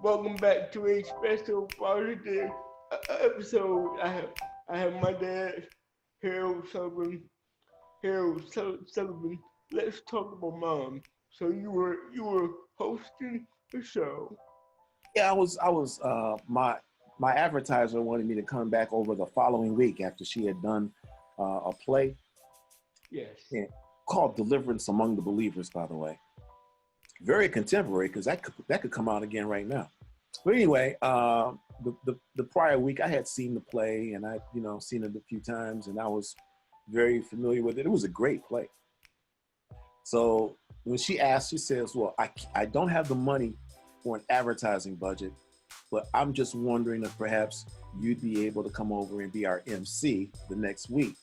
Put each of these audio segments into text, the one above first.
welcome back to a special positive episode. I have my dad, Harold Sullivan. Sullivan. Let's talk about mom. So you were hosting the show. Yeah, I was my advertiser wanted me to come back over the following week after she had done a play, Yes. yeah, called Deliverance Among the Believers, by the way. Very contemporary because that could come out again right now. But anyway, the prior week I had seen the play and I seen it a few times and I was very familiar with it. It was a great play. So when she asked, she says, "Well, I don't have the money for an advertising budget, but I'm just wondering if perhaps you'd be able to come over and be our MC the next week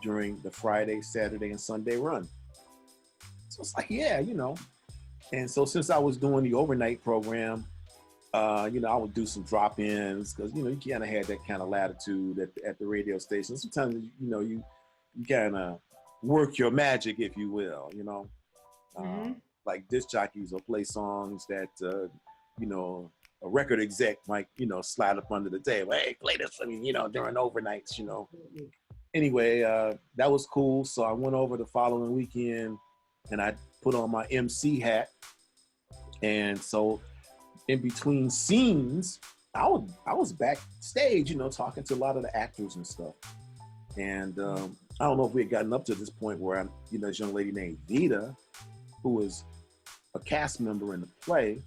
during the Friday, Saturday, and Sunday run." So it's like, yeah. And so since I was doing the overnight program, I would do some drop-ins because, you kind of had that kind of latitude at the radio station. Sometimes, you kind of work your magic, if you will, Mm-hmm. like disc jockeys will play songs that, a record exec might, slide up under the table. Hey, play this for me, during overnights, Anyway, that was cool. So I went over the following weekend and I put on my MC hat. And so in between scenes, I was backstage, talking to a lot of the actors and stuff. And I don't know if we had gotten up to this point where this young lady named Vita, who was a cast member in the play,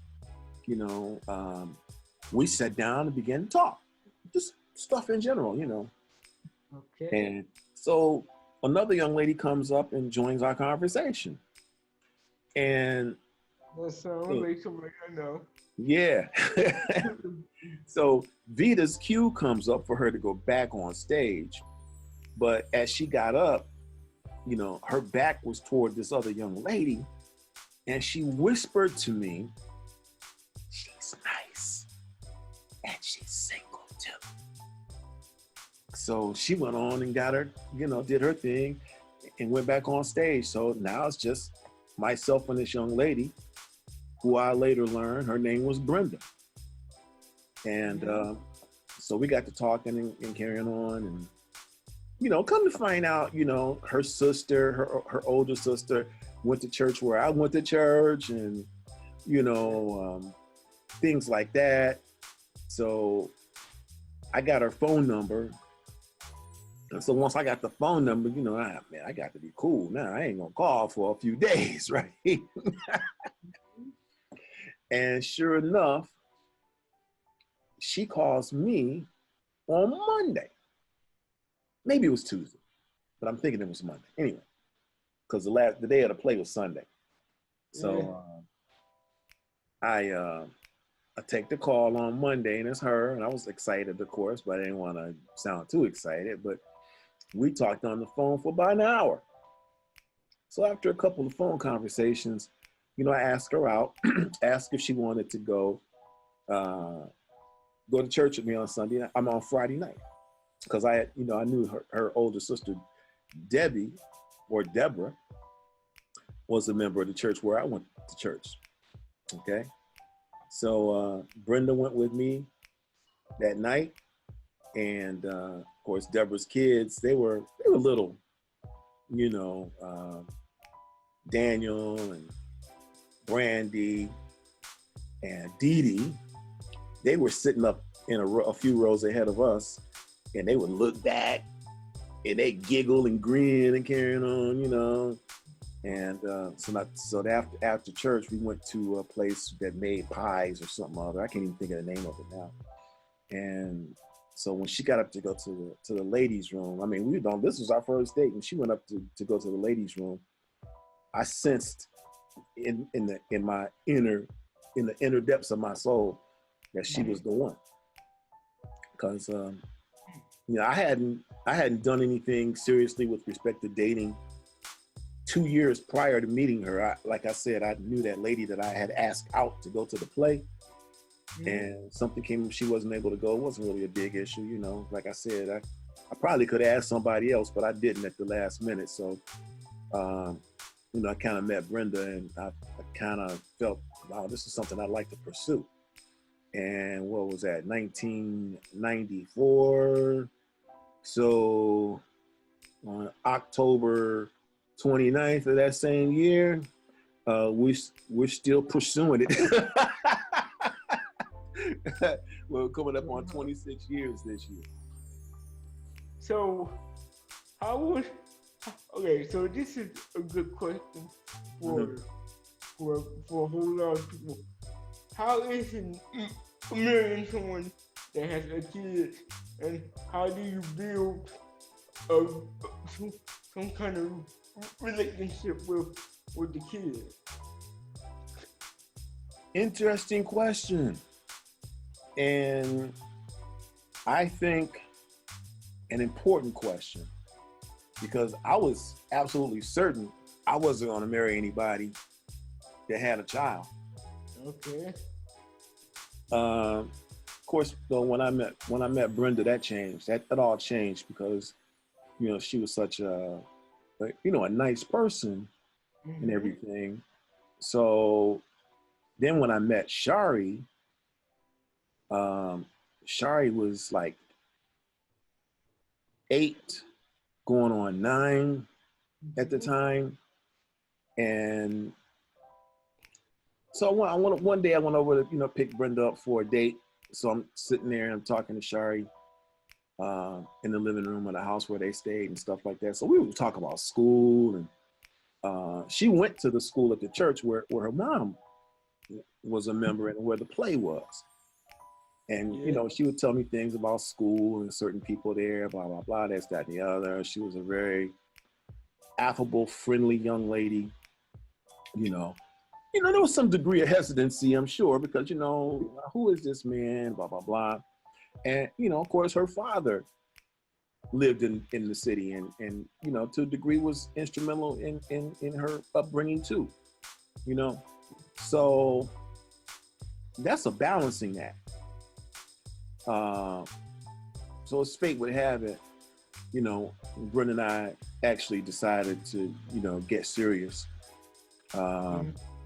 we sat down and began to talk, just stuff in general, Okay. And so another young lady comes up and joins our conversation. And That sounds like somebody I know. yeah. So Vita's cue comes up for her to go back on stage. But as she got up, her back was toward this other young lady. And she whispered to me, "She's nice. And she's single too." So she went on and got her, did her thing and went back on stage. So now it's just myself and this young lady, who I later learned her name was Brenda. And so we got to talking and carrying on. And, come to find out, her sister, her older sister, went to church where I went to church and, things like that. So I got her phone number. And so once I got the phone number, I got to be cool now. I ain't gonna call for a few days, right? And sure enough, she calls me on Monday. Maybe it was Tuesday, but I'm thinking it was Monday. Anyway, because the day of the play was Sunday. So I take the call on Monday, and it's her, and I was excited, of course, but I didn't want to sound too excited. But we talked on the phone for about an hour. So after a couple of phone conversations, I asked her out, asked if she wanted to go to church with me on Friday night. Because I knew her older sister, Debbie, or Deborah, was a member of the church where I went to church. Okay. So Brenda went with me that night. And of course, Deborah's kids, they were little, Daniel and Brandy and Dee Dee, they were sitting up in a few rows ahead of us, and they would look back and they giggle and grin and carrying on, And so after church, we went to a place that made pies or something other. I can't even think of the name of it now. And so when she got up to go to the ladies' room, this was our first date. When she went up to go to the ladies' room, I sensed in the inner depths of my soul that she was the one. Because I hadn't done anything seriously with respect to dating. 2 years prior to meeting her, like I said, I knew that lady that I had asked out to go to the play. And something came, she wasn't able to go. It wasn't really a big issue, Like I said, I probably could have asked somebody else, but I didn't at the last minute. So, I kind of met Brenda, and I kind of felt, wow, this is something I'd like to pursue. and what was that, 1994. So on October 29th of that same year, we're still pursuing it. We're coming up on 26 years this year. So okay, so this is a good question for a whole lot of people. How is it marrying someone that has a kid, and how do you build some kind of relationship with the kid? Interesting question. And I think an important question, because I was absolutely certain I wasn't going to marry anybody that had a child. Okay. Of course, though, when I met Brenda, that changed. That all changed because, you know, she was such a nice person and everything. So then when I met Shari, Shari was like 8, going on 9 at the time. And so one day I went over to, pick Brenda up for a date. So I'm sitting there and I'm talking to Shari in the living room of the house where they stayed and stuff like that. So we would talk about school, and she went to the school at the church where her mom was a member and where the play was. And, she would tell me things about school and certain people there, blah, blah, blah, this, that, and the other. She was a very affable, friendly young lady. There was some degree of hesitancy, I'm sure, because, who is this man, blah, blah, blah. And, of course, her father lived in the city and to a degree was instrumental in her upbringing too, So that's a balancing act. So as fate would have it, Brenda and I actually decided to, get serious.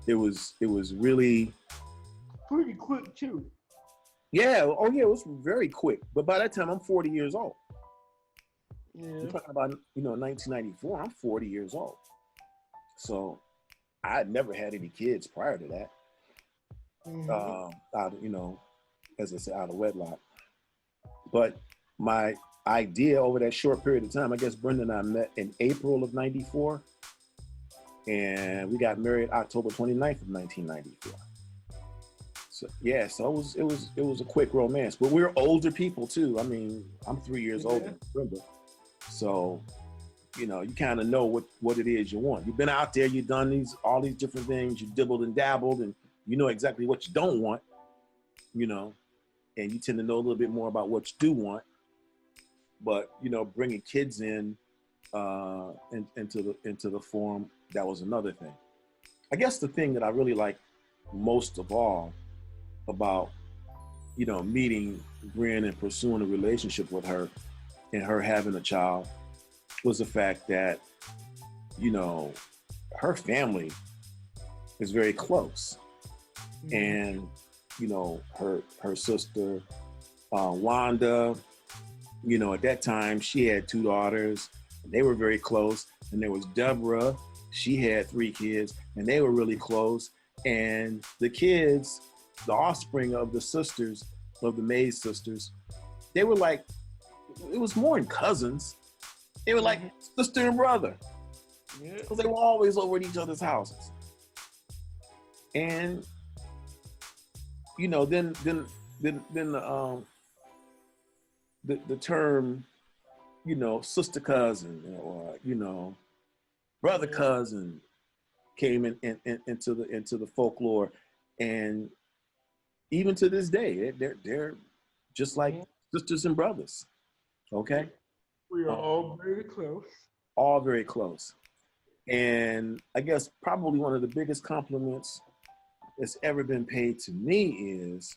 It was really pretty quick too. Yeah. Oh yeah, it was very quick. But by that time, I'm 40 years old. Yeah. I'm talking about 1994. I'm 40 years old. So I had never had any kids prior to that. As I said, out of wedlock. But my idea over that short period of time, I guess Brenda and I met in April of 94. And we got married October 29th of 1994. So yeah, so it was a quick romance. But we're older people too. I mean, I'm 3 years older than Brenda. So, you kind of know what it is you want. You've been out there, you've done all these different things, you dibbled and dabbled, and you know exactly what you don't want, and you tend to know a little bit more about what you do want. But, bringing kids into the forum, that was another thing. I guess the thing that I really like most of all about, meeting Gwen and pursuing a relationship with her and her having a child was the fact that, her family is very close. And, her sister, Wanda, at that time she had 2 daughters and they were very close. And there was Deborah, she had 3 kids and they were really close. And the kids, the offspring of the sisters, of the Mayes sisters, they were like, it was more than cousins. They were like sister and brother. Because they were always over at each other's houses. And, then the term, sister cousin or, brother cousin came into the folklore. And even to this day, they're just like sisters and brothers. Okay? We are all very close. All very close. And I guess probably one of the biggest compliments that's ever been paid to me is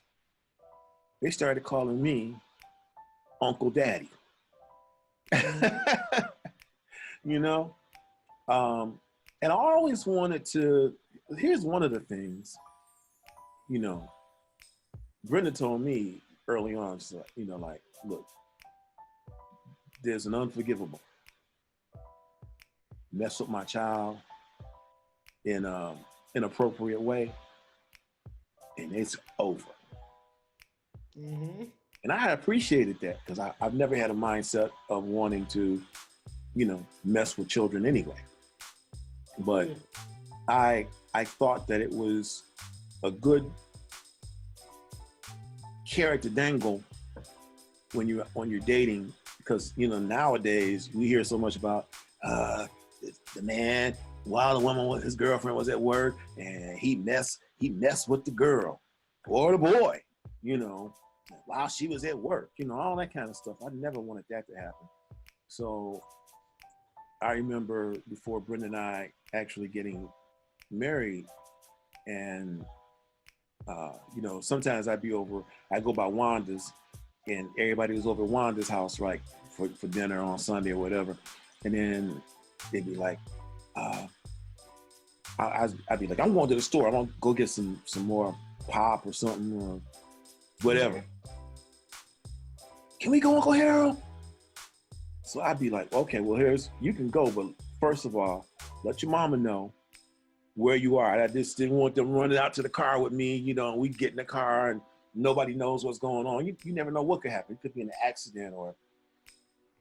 they started calling me Uncle Daddy. And I always wanted to, here's one of the things, Brenda told me early on, she's like, like, look, there's an unforgivable mess with my child in an inappropriate way, and it's over. Mm-hmm. And I appreciated that because I've never had a mindset of wanting to, mess with children anyway. But I thought that it was a good carrot to dangle when you're dating, because nowadays we hear so much about the man while the woman, his girlfriend was at work, and he messed with the girl or the boy, while she was at work, all that kind of stuff. I never wanted that to happen. So I remember before Brenda and I actually getting married, and sometimes I go by Wanda's, and everybody was over at Wanda's house, right, for dinner on Sunday or whatever. And then they'd be like, I'd be like, I'm going to the store. I want to go get some more pop or something or whatever. Can we go, Uncle Harold? So I'd be like, okay, well, you can go, but first of all, let your mama know where you are. I just didn't want them running out to the car with me, we get in the car and nobody knows what's going on. You never know what could happen. It could be an accident or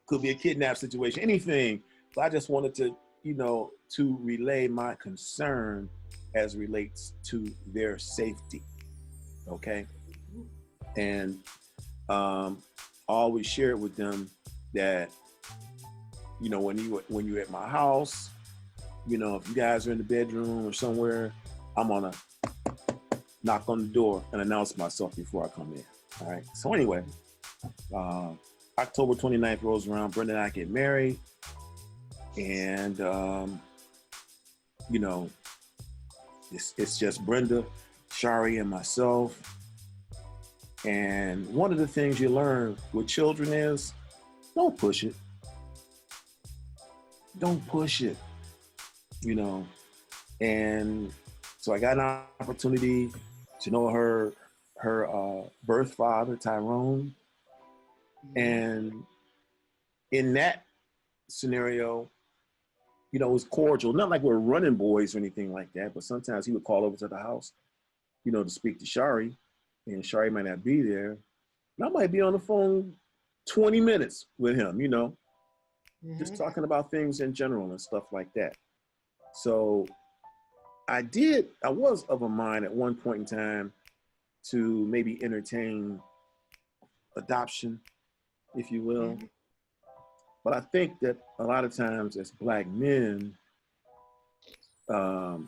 could be a kidnap situation, anything. But I just wanted to, to relay my concern as relates to their safety. Okay. And I always share with them that, when you're at my house, if you guys are in the bedroom or somewhere, I'm gonna knock on the door and announce myself before I come in. All right. So anyway, October 29th rolls around. Brenda and I get married, and it's just Brenda, Shari, and myself. And one of the things you learn with children is don't push it. Don't push it. And so I got an opportunity to know her birth father, Tyrone. And in that scenario, it was cordial. Not like we're running boys or anything like that, but sometimes he would call over to the house, to speak to Shari, and Shari might not be there. And I might be on the phone 20 minutes with him, just talking about things in general and stuff like that. So I was of a mind at one point in time to maybe entertain adoption, if you will. But I think that a lot of times as Black men, I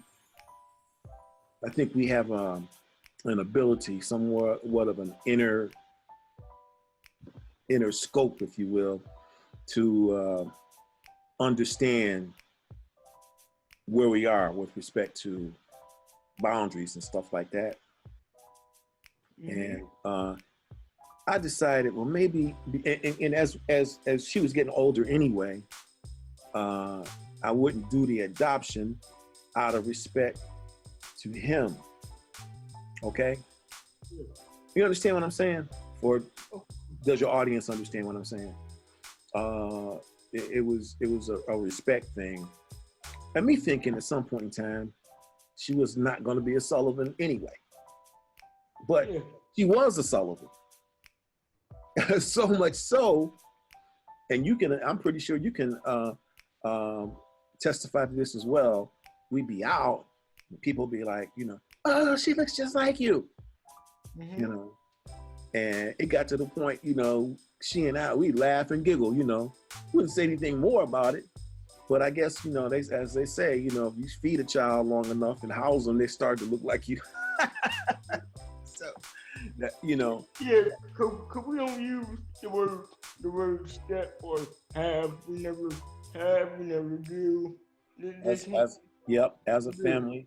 think we have an ability, somewhat of an inner scope, if you will, to understand where we are with respect to boundaries and stuff like that. And I decided, well, maybe, and as she was getting older anyway, I wouldn't do the adoption out of respect to him. Okay? You understand what I'm saying? Or does your audience understand what I'm saying? It was a respect thing. And me thinking at some point in time, she was not going to be a Sullivan anyway. But she was a Sullivan. So much so, and I'm pretty sure you can testify to this as well. We'd be out, and people be like, oh, she looks just like you. And it got to the point, she and I, we laugh and giggle, wouldn't say anything more about it. But I guess, as they say, if you feed a child long enough and house them, they start to look like you. So, Yeah, cause we don't use the word step or have. We never do. As a family,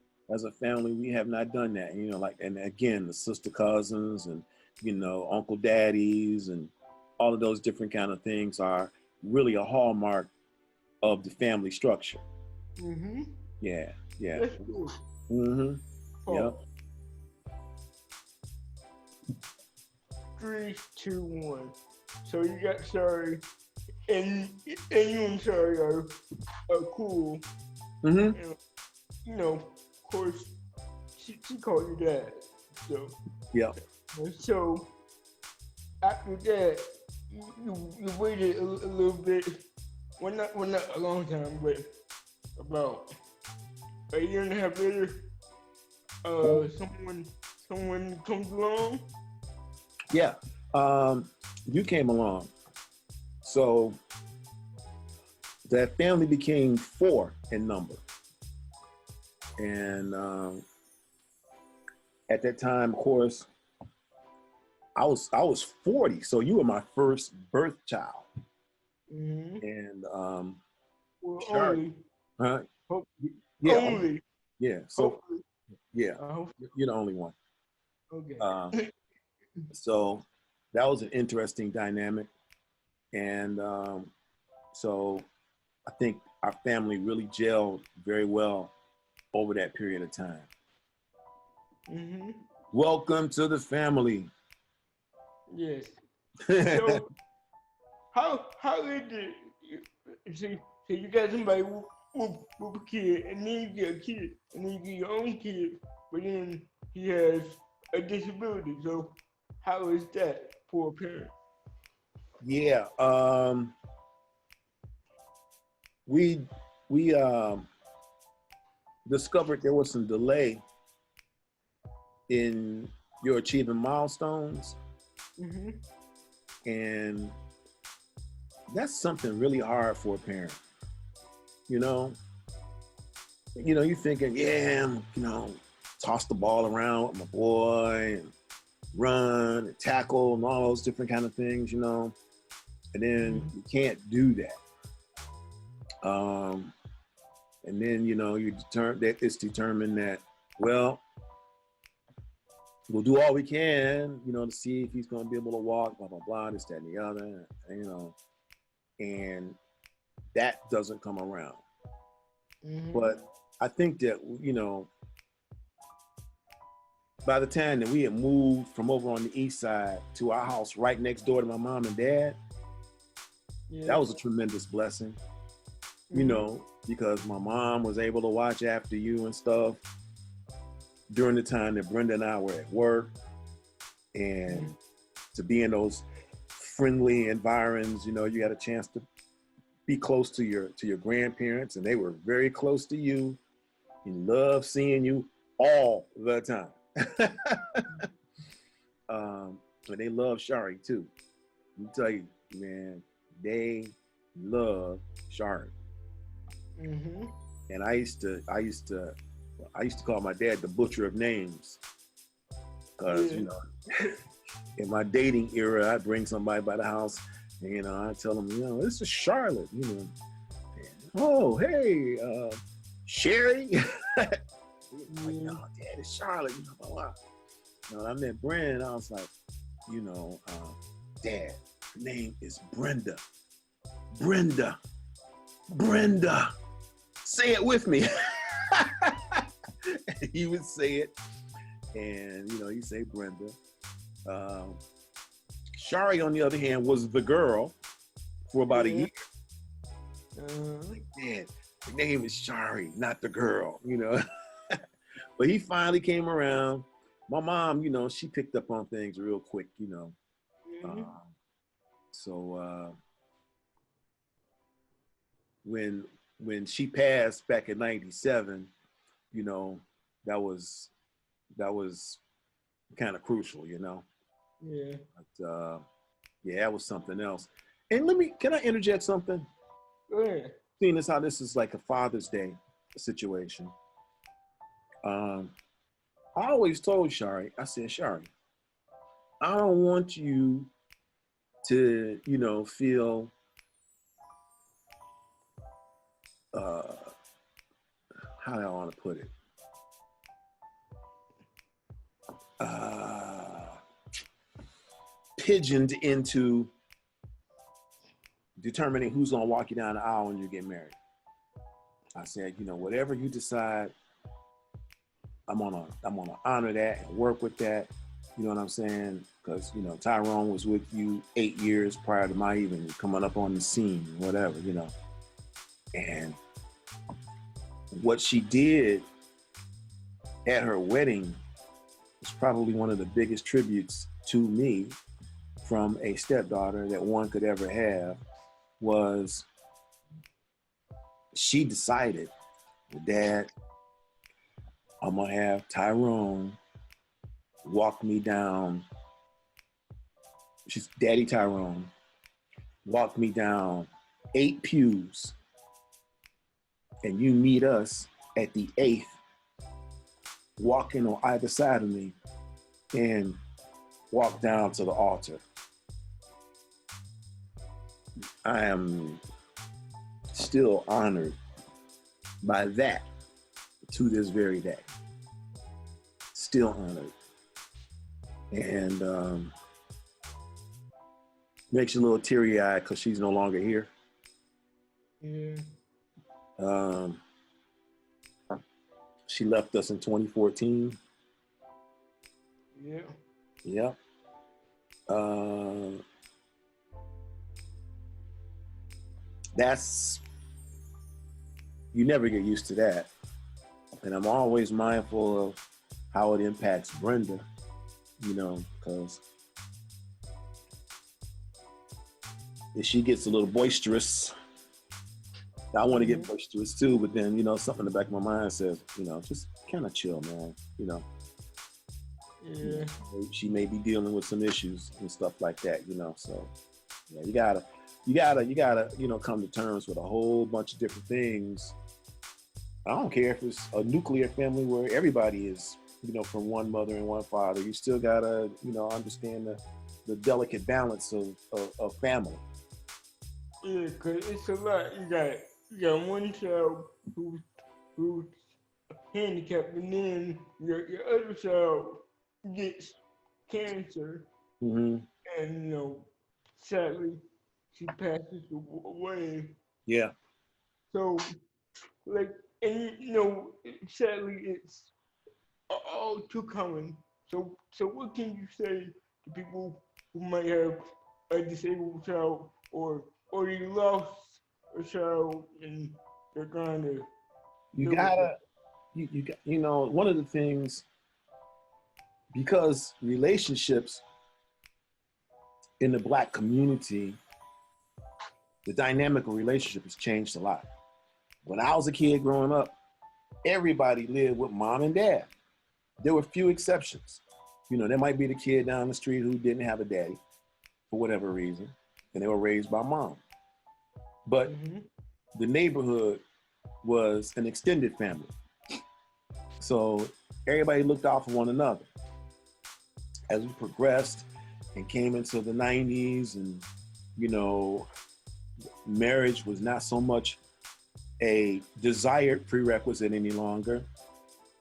we have not done that. And again, the sister cousins and, uncle daddies and all of those different kind of things are really a hallmark of the family structure. Yeah. That's cool. Yep. 3, 2, 1. So you got Shari, and you and Shari are cool. Mm-hmm. Of course, she called you dad. So Yeah. So after that, you waited a little bit. Well, not a long time, but about a year and a half later. Someone comes along. Yeah. You came along. So that family became 4 in number. And at that time, of course, I was 40. So you were my first birth child. Mm-hmm. And Well, Shari, only. huh? Yeah. Yeah. Only. Yeah. So Hopefully. yeah, you're the only one. Okay. So that was an interesting dynamic. And so I think our family really gelled very well over that period of time. Mm-hmm. Welcome to the family. Yes. So how is it? So you got somebody with a kid, and then you get a kid, and then you get your own kid, but then he has a disability. So how is that for a parent? Yeah. We discovered there was some delay in your achieving milestones. Mm-hmm. And that's something really hard for a parent. You're thinking, yeah, toss the ball around with my boy and run and tackle and all those different kind of things, and then you can't do that. And then, it's determined that, well, we'll do all we can, to see if he's going to be able to walk, blah, blah, blah, this, that, and the other, and that doesn't come around. Mm-hmm. But I think that, by the time that we had moved from over on the east side to our house right next door to my mom and dad, that was a tremendous blessing, because my mom was able to watch after you and stuff during the time that Brenda and I were at work, and to be in those friendly environs, you had a chance to be close to your grandparents, and they were very close to you. He loved seeing you all the time. And they love Shari too. Let me tell you, man, they love Shari. Mm-hmm. And I used to call my dad the butcher of names, because in my dating era, I'd bring somebody by the house, and I tell them, this is Charlotte, and, oh, hey, Sherry. Like, no, Dad, it's Charlotte, blah, blah. When I met Brand, I was like, Dad, her name is Brenda. Brenda. Say it with me. And he would say it, and he'd say Brenda. Shari, on the other hand, was the girl for about a year. Like, Dad, her name is Shari, not the girl, But he finally came around. My mom, she picked up on things real quick, So when she passed back in '97, that was kind of crucial, Yeah. But that was something else. And can I interject something? Yeah. Seeing as how this is like a Father's Day situation. I always told Shari, I said, Shari, I don't want you to, feel how do I want to put it? Pigeoned into determining who's gonna walk you down the aisle when you get married. I said, whatever you decide, I'm gonna honor that and work with that, You know what I'm saying? Because, you know, Tyrone was with you 8 years prior to my even coming up on the scene, whatever, you know. And what she did at her wedding was probably one of the biggest tributes to me from a stepdaughter that one could ever have. Was she decided, Dad, I'm gonna have Tyrone walk me down. She's Daddy Tyrone, walk me down 8 pews, and you meet us at the 8th, walking on either side of me, and walk down to the altar. I am still honored by that to this very day. Still honored. And makes you a little teary-eyed because she's no longer here. Yeah. She left us in 2014. Yeah. Yep. That's, you never get used to that. And I'm always mindful of how it impacts Brenda, you know, because if she gets a little boisterous, I want to get boisterous too, but then, you know, something in the back of my mind says, you know, just kind of chill, man, you know. Yeah. She may be dealing with some issues and stuff like that, you know, so yeah, you gotta, you know, come to terms with a whole bunch of different things. I don't care if it's a nuclear family where everybody is, you know, from one mother and one father. You still gotta, you know, understand the delicate balance of family. Yeah, because it's a lot. You got one child who's handicapped, and then your other child gets cancer, Mm-hmm. and you know, sadly, she passes away. Yeah. So, like, and you know, sadly, it's all too common. So what can you say to people who might have a disabled child or they lost a child and they're trying to You deal with gotta, it? you know, one of the things, because relationships in the Black community, the dynamic of relationship has changed a lot. When I was a kid growing up, everybody lived with mom and dad. There were few exceptions. You know, there might be the kid down the street who didn't have a daddy for whatever reason, and they were raised by mom. But the neighborhood was an extended family. So everybody looked out for one another. As we progressed and came into the 90s, and, you know, marriage was not so much a desired prerequisite any longer.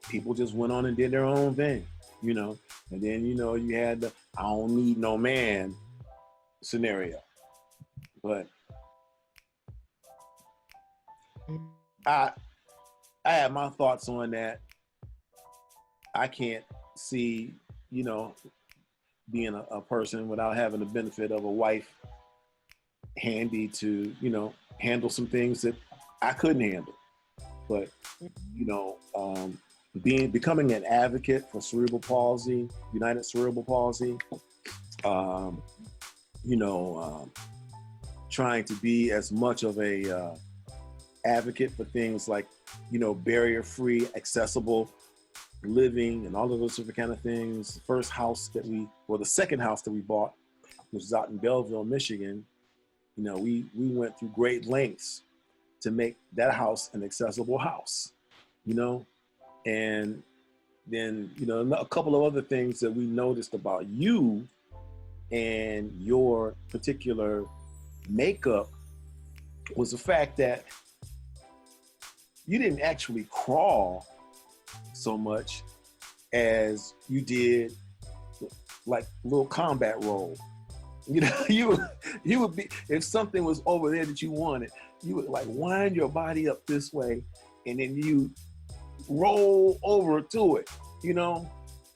People just went on and did their own thing, you know. And then, you know, you had the I don't need no man scenario. But I have my thoughts on that. I can't see, you know, being a person without having the benefit of a wife handy to, you know, handle some things that I couldn't handle. But, you know, becoming an advocate for cerebral palsy, United Cerebral Palsy, you know, trying to be as much of a advocate for things like, you know, barrier-free, accessible living and all of those different kind of things. The first house that the second house that we bought, which was out in Belleville, Michigan, you know, we went through great lengths to make that house an accessible house, you know? And then, you know, a couple of other things that we noticed about you and your particular makeup was the fact that you didn't actually crawl so much as you did like little combat roll. You know, you would be, if something was over there that you wanted, you would like wind your body up this way and then you roll over to it, you know?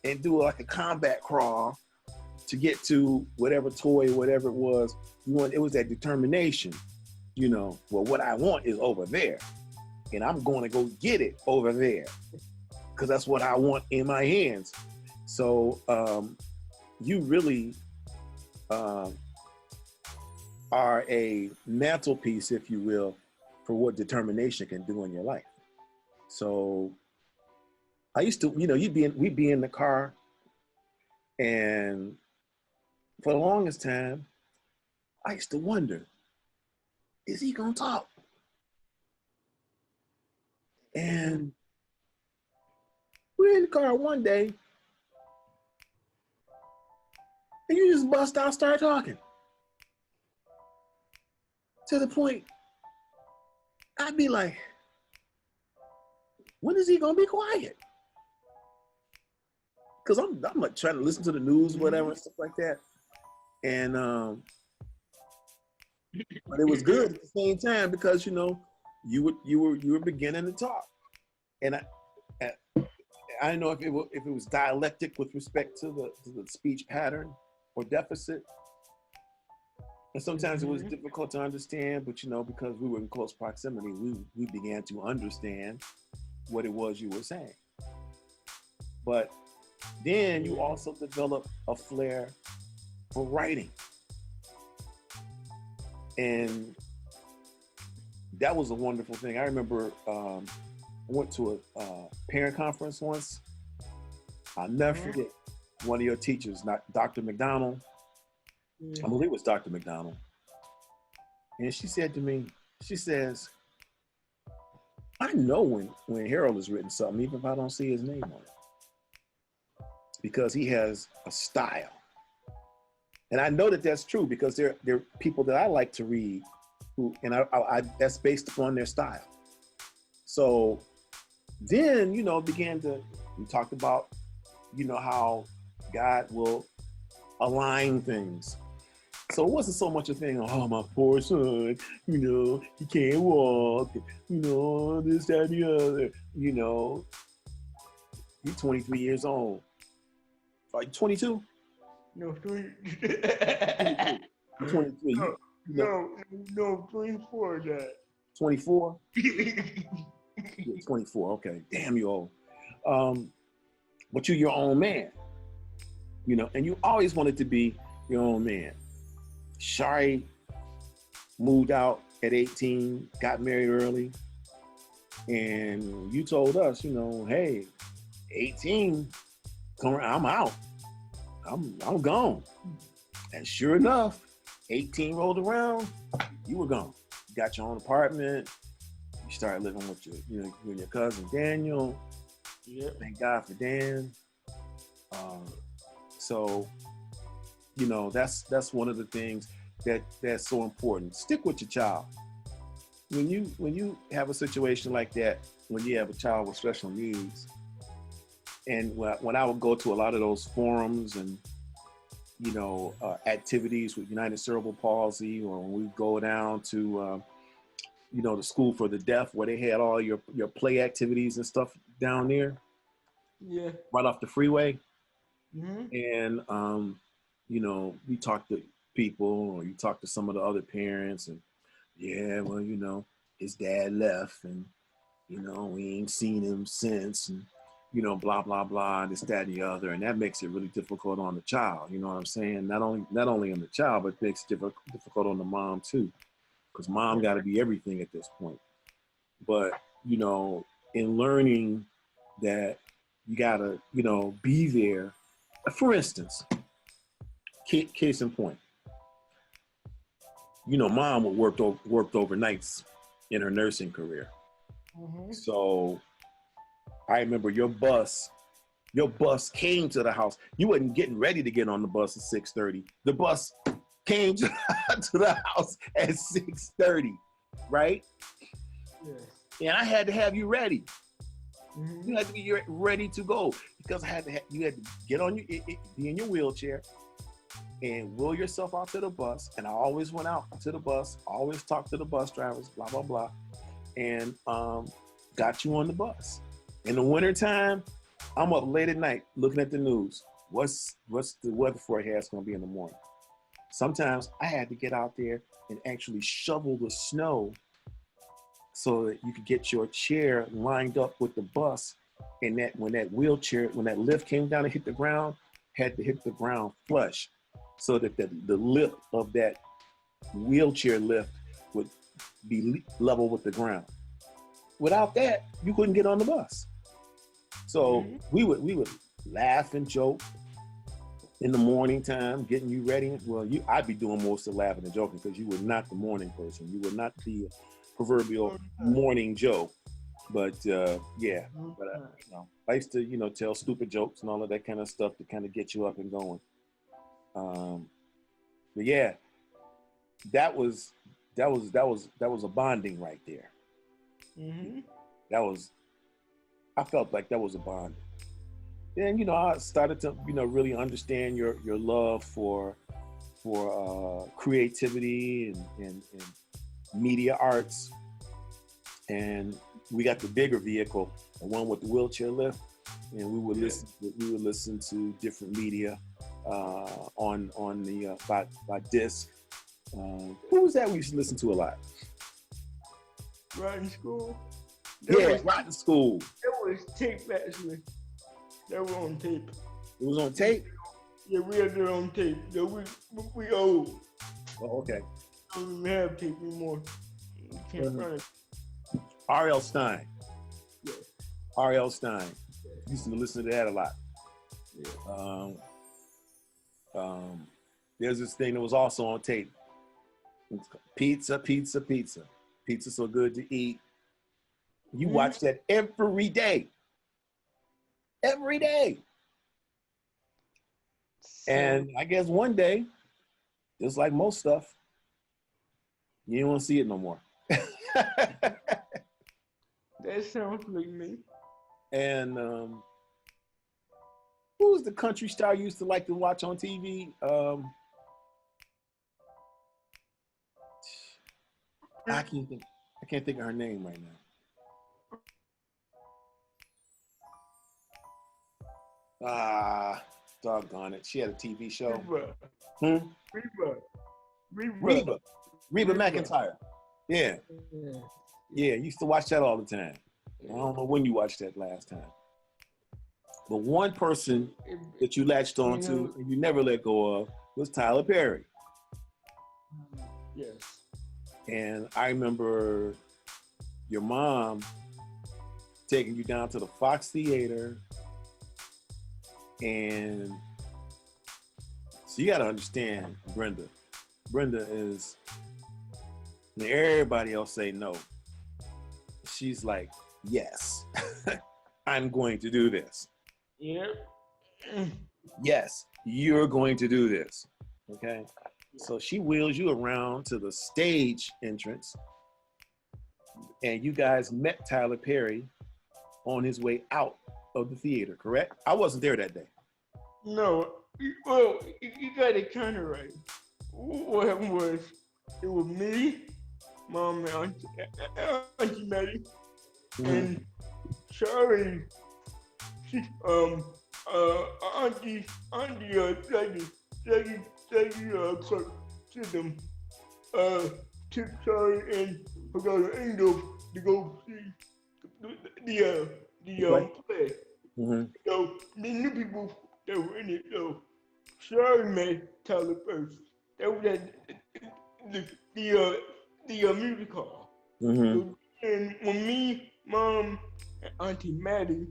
and do like a combat crawl to get to whatever toy, whatever it was. It was that determination, well, what I want is over there, and I'm going to go get it over there because that's what I want in my hands. So you really are a mantelpiece, if you will, for what determination can do in your life. So I used to, we'd be in the car, and for the longest time, I used to wonder, is he gonna talk? And we're in the car one day, and you just bust out, start talking. To the point, I'd be like, when is he gonna be quiet? Because I'm like trying to listen to the news, whatever, and stuff like that. And but it was good at the same time because you were beginning to talk, and I don't know if it was dialectic with respect to the speech pattern or deficit. And sometimes it was difficult to understand, but because we were in close proximity, we began to understand what it was you were saying. But then you also develop a flair for writing. And that was a wonderful thing. I remember I went to a parent conference once. I'll never forget one of your teachers, Dr. McDonald. I believe it was Dr. McDonald. And she said to me, she says, I know when Harold has written something, even if I don't see his name on it, because he has a style. And I know that that's true because there are people that I like to read and I that's based upon their style. So then, we talked about, how God will align things. So it wasn't so much a thing, oh, my poor son, he can't walk, this, that, and the other, You're 23 years old. Are you 22? No, 3. 23. No, 24, Dad. 24? Yeah, 24, okay. Damn, you old. But you're your own man, and you always wanted to be your own man. Shari moved out at 18, got married early, and you told us, hey, 18, come around, I'm out. I'm gone. And sure enough, 18 rolled around, you were gone. You got your own apartment. You started living with you and your cousin Daniel. Yep. Thank God for Dan. So, that's one of the things that's so important. Stick with your child. When you have a situation like that, when you have a child with special needs, and when I would go to a lot of those forums and activities with United Cerebral Palsy, or when we go down to the School for the Deaf, where they had all your play activities and stuff down there, right off the freeway. And we talked to people, or you talk to some of the other parents, and his dad left, and we ain't seen him since, and blah blah blah, this, that, and the other, and that makes it really difficult on the child. You know what I'm saying? Not only on the child, but it makes it difficult on the mom too, because mom got to be everything at this point. But in learning that you gotta be there. For instance, case in point, mom worked overnights in her nursing career. So I remember your bus came to the house. You wasn't getting ready to get on the bus at 6:30. The bus came to the house at 6:30, right? Yes. And I had to have you ready. You had to be ready to go, because you had to get on be in your wheelchair and wheel yourself out to the bus. And I always went out to the bus, always talked to the bus drivers, blah, blah, blah, and got you on the bus. In the wintertime, I'm up late at night looking at the news. What's the weather forecast going to be in the morning? Sometimes I had to get out there and actually shovel the snow so that you could get your chair lined up with the bus, and that when that lift came down and hit the ground, had to hit the ground flush so that the lip of that wheelchair lift would be level with the ground. Without that, you couldn't get on the bus. So we would laugh and joke in the morning time, getting you ready. Well, I'd be doing most of the laughing and joking because you were not the morning person. You were not the proverbial morning Joe. But I used to tell stupid jokes and all of that kind of stuff to kind of get you up and going. But yeah, that was a bonding right there. I felt like that was a bond. Then I started to really understand your love for creativity and media arts, and we got the bigger vehicle, the one with the wheelchair lift, and we would listen to different media on the by disc. Who was that we used to listen to a lot? Rotten School. Rotten School. That was tape actually. That was on tape. It was on tape? Yeah, we had it on tape. Yeah, we old. Oh, okay. I don't even have tape anymore. You can't find it. R.L. Stein. Yeah. R.L. Stein. Used to listen to that a lot. Yeah. There's this thing that was also on tape. Pizza, pizza, pizza. Pizza so good to eat. You watch that every day. Every day. And I guess one day, just like most stuff, you don't want to see it no more. That sounds like me. And who was the country star you used to like to watch on TV? I can't think of her name right now. Doggone it. She had a TV show. Reba McEntire. Yeah. Yeah, used to watch that all the time. I don't know when you watched that last time. But one person that you latched on to and you never let go of was Tyler Perry. Yes. And I remember your mom taking you down to the Fox Theater. And so you got to understand Brenda. Brenda is, when everybody else say no, she's like, yes, I'm going to do this. Yep. Yes, you're going to do this. Okay. So she wheels you around to the stage entrance, and you guys met Tyler Perry on his way out of the theater, correct? I wasn't there that day. No, well, you got it kind of right. What happened was, it was me, Mom, and Auntie Maddie, and Charlie, Auntie, Clark System, took Charlie and her daughter Angel to go see the play. So the new people that were in it, so Charlie met Tyler first. That was at the music hall. So, and when me, Mom, and Auntie Maddie,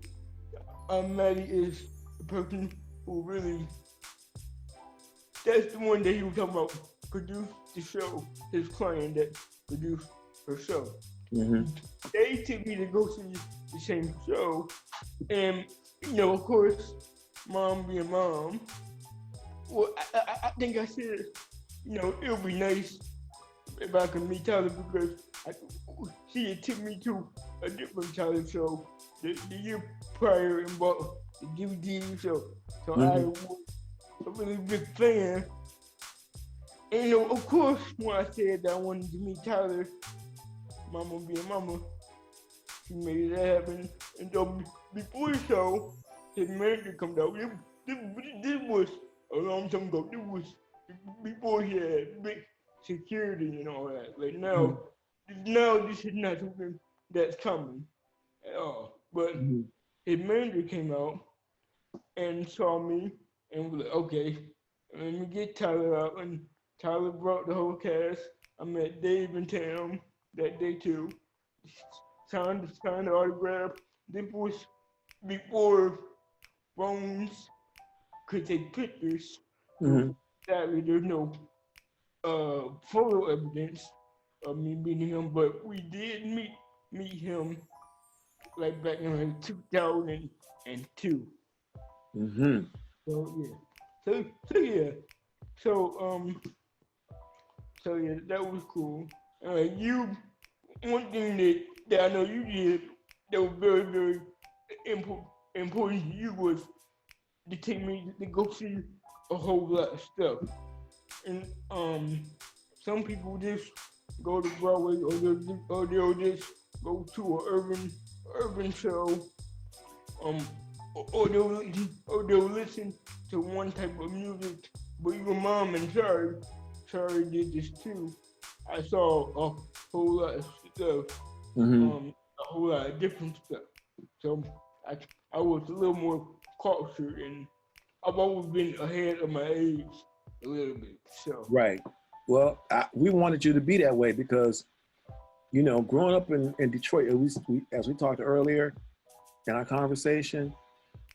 Maddie is the person who really, that's the one that he was talking about, produced the show, his client that produced her show. They took me to go see the same show, and of course, Mom being Mom, well, I think I said, it would be nice if I could meet Tyler because she had took me to a different Tyler show the year prior and bought the DVD show. So I was a really big fan. And of course, when I said that I wanted to meet Tyler, Mama being Mama, she made that happen. And so before the show, his manager comes out. This was a long time ago. This was before he had big security and all that. Like now this is not something that's common at all. But Mm-hmm. his manager came out and saw me and was like, okay, let me get Tyler out. And Tyler brought the whole cast. I met Dave and Tam that day too. Signed the autograph. This was before phones could take pictures. So Mm-hmm. sadly, there's no photo evidence of me meeting him, but we did meet him like back in like 2002. Mm-hmm. So yeah. So yeah. So so yeah, that was cool. You one thing that I know you did that was very important to you was to take me to go see a whole lot of stuff. And some people just go to Broadway or they'll just go to an urban show. Or they'll listen to one type of music. But your mom and Sorry did this too. I saw a whole lot of stuff, Mm-hmm. a whole lot of different stuff. So I I was a little more cultured, and I've always been ahead of my age a little bit. So Right. Well, we wanted you to be that way because, you know, growing up in Detroit, at least as we talked earlier in our conversation,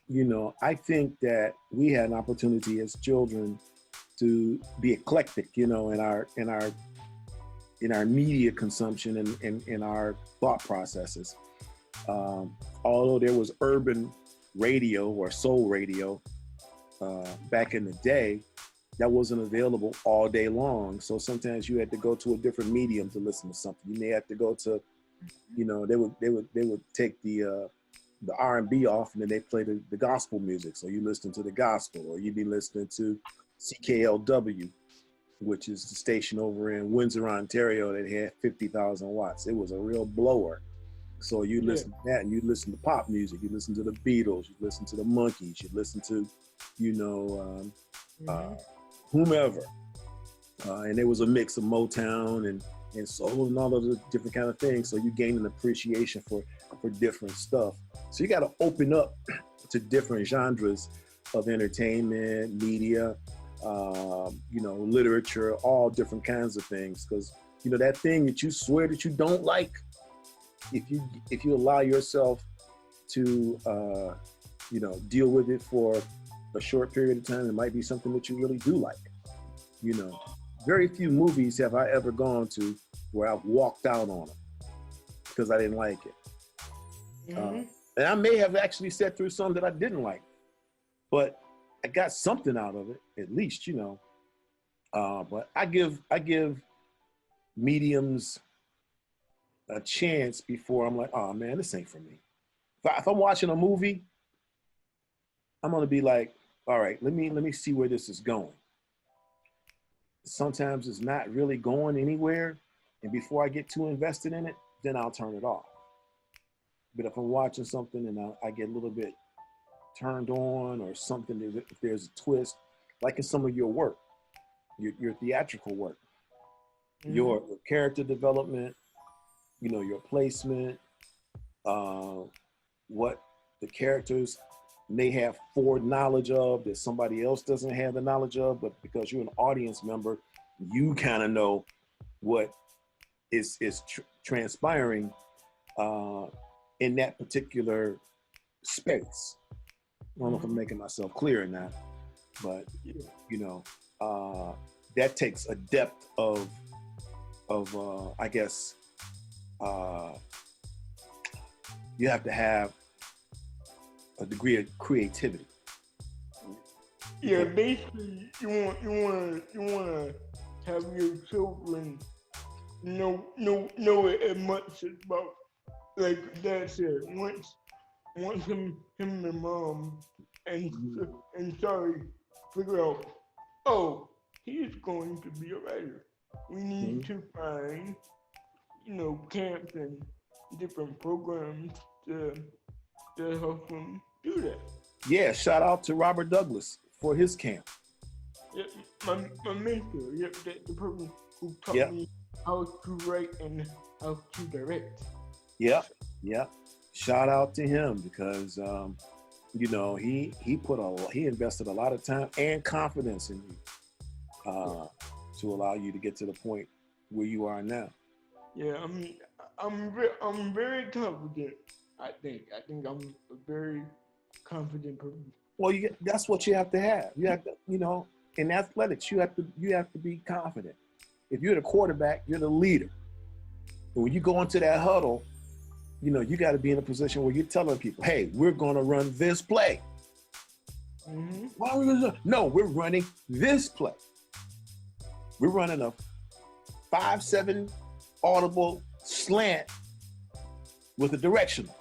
you know, I think that we had an opportunity as children to be eclectic, you know, in our media consumption and in our thought processes. Although there was urban radio or soul radio back in the day, that wasn't available all day long. So sometimes you had to go to a different medium to listen to something. You may have to go to, you know, they would take the R&B off and then they play the gospel music. So you listen to the gospel, or you'd be listening to CKLW, which is the station over in Windsor, Ontario that had 50,000 watts. It was a real blower. So you listen to that, and you listen to pop music, you listen to the Beatles, you listen to the Monkees, you listen to, you know, whomever. And there was a mix of Motown and soul and all of the different kind of things. So you gain an appreciation for different stuff. So you got to open up to different genres of entertainment, media, you know, literature, all different kinds of things. Because, you know, that thing that you swear that you don't like, if you allow yourself to, you know, deal with it for a short period of time, it might be something that you really do like. You know, very few movies have I ever gone to where I've walked out on them because I didn't like it. And I may have actually sat through some that I didn't like, but I got something out of it, at least, you know. But I give mediums a chance before I'm like, oh man, this ain't for me. If I'm watching a movie, I'm gonna be like, all right, let me see where this is going. Sometimes it's not really going anywhere, and before I get too invested in it, then I'll turn it off. But if I'm watching something and I get a little bit turned on, or something, if there's a twist, like in some of your work, your theatrical work, your character development, you know, your placement, what the characters may have forward knowledge of that somebody else doesn't have the knowledge of, but because you're an audience member, you kind of know what is transpiring in that particular space. I don't know if I'm making myself clear or not, but you know, that takes a depth of I guess you have to have a degree of creativity. Yeah, basically, you wanna have your children know it as much about, like Dad said. Once him and Mom and Sorry figure out, oh, he's going to be a writer. We need to find, you know, camps and different programs to help him do that. Yeah, shout out to Robert Douglas for his camp. Yeah, my mentor, yep, the person who taught Yep. me how to write and how to direct. Yep. Yep. Shout out to him because you know, he invested a lot of time and confidence in you to allow you to get to the point where you are now. Yeah, I'm very confident. I think I'm a very confident person. Well, that's what you have to have. You have to, you know, in athletics, you have to be confident. If you're the quarterback, you're the leader. And when you go into that huddle, you know, you got to be in a position where you're telling people, hey, we're going to run this play. Mm-hmm. Why are we going to? No, we're running this play. We're running a 5-7 audible slant with a directional.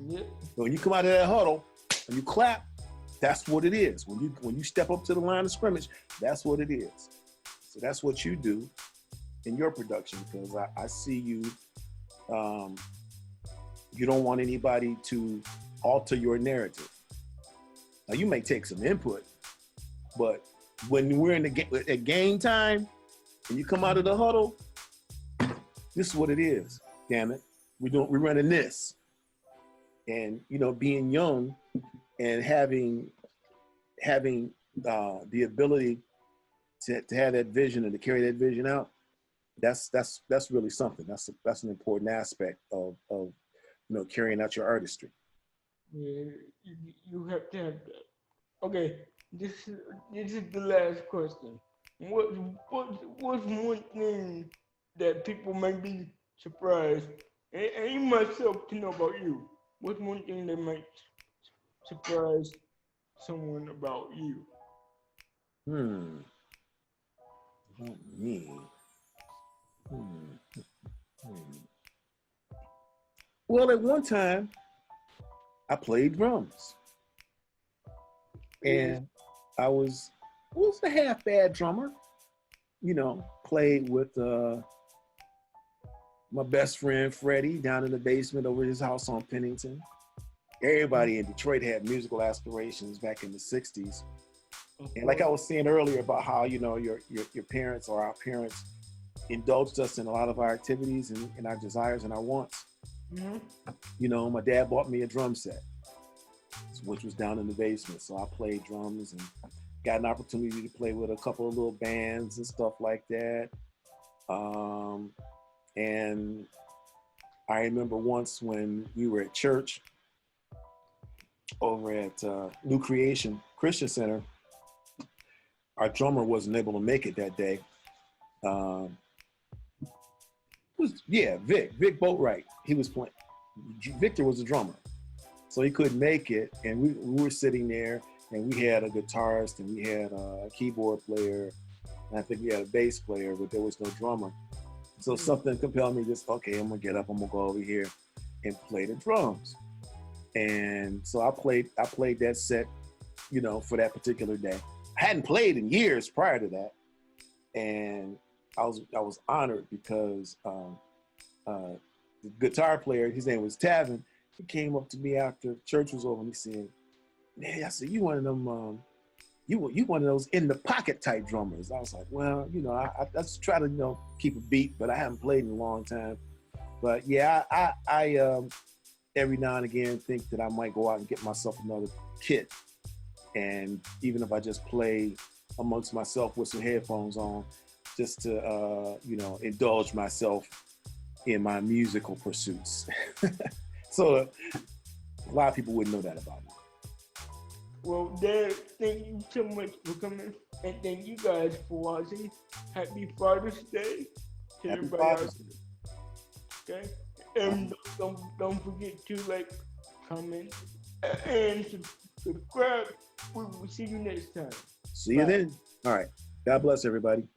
Yep. So when you come out of that huddle and you clap, that's what it is. When you step up to the line of scrimmage, that's what it is. So that's what you do in your production, because I see you. You don't want anybody to alter your narrative. Now you may take some input, but when we're in at game time and you come out of the huddle, this is what it is. Damn it, we're running this, and you know, being young and having the ability to have that vision and to carry that vision out, that's really something. That's an important aspect of you know, carrying out your artistry. Yeah, you have to have that. Okay, this is the last question. What's one thing that people may be surprised, and you myself to know about you? What's one thing that might surprise someone about you? About me. Well, at one time, I played drums, and I was a half bad drummer. You know, played with my best friend Freddie down in the basement over his house on Pennington. Everybody in Detroit had musical aspirations back in the '60s, and like I was saying earlier about how, you know, your parents or our parents indulged us in a lot of our activities and our desires and our wants. Mm-hmm. You know, my dad bought me a drum set, which was down in the basement. So I played drums and got an opportunity to play with a couple of little bands and stuff like that. And I remember once when we were at church over at New Creation Christian Center, our drummer wasn't able to make it that day. Vic Boatwright. He was playing. Victor was a drummer, so he couldn't make it. And we were sitting there, and we had a guitarist, and we had a keyboard player, and I think we had a bass player, but there was no drummer. So something compelled me to okay, I'm gonna get up, I'm gonna go over here and play the drums. And so I played that set, you know, for that particular day. I hadn't played in years prior to that, and I was honored because the guitar player, his name was Tavin, he came up to me after church was over and he said, "Man, I said, you one of them, you one of those in the pocket type drummers." I was like, well, you know, I just try to, you know, keep a beat, but I haven't played in a long time. But yeah, I every now and again think that I might go out and get myself another kit, and even if I just play amongst myself with some headphones on, just to, you know, indulge myself in my musical pursuits. So a lot of people wouldn't know that about me. Well, Dad, thank you so much for coming, and thank you guys for watching. Happy Father's Day to Happy everybody Father's out there. Okay? And don't forget to like, comment, and subscribe. We will see you next time. See you then. All right. God bless everybody.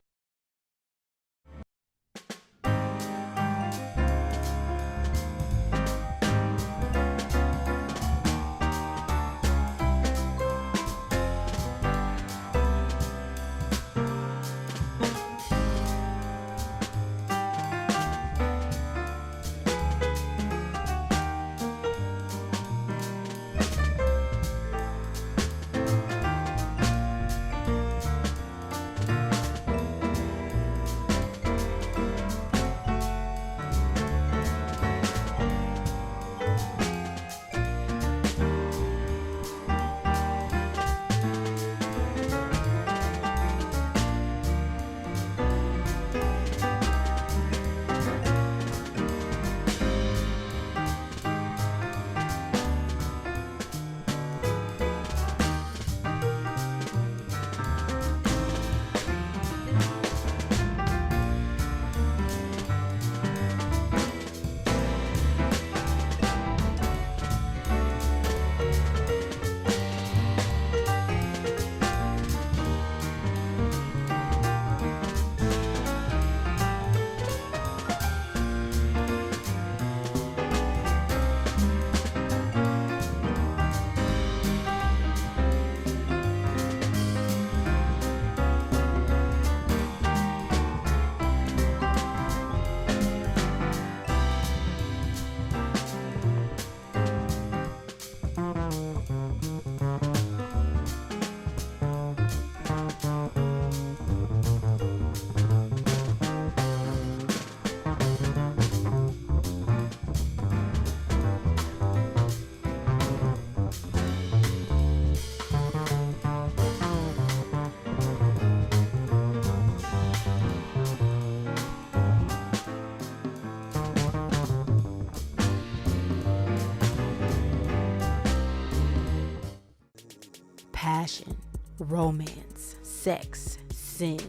passion, romance, sex, sin,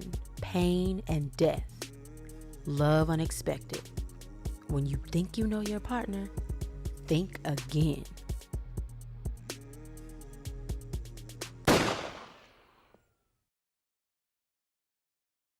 pain, and death. Love unexpected. When you think you know your partner, think again.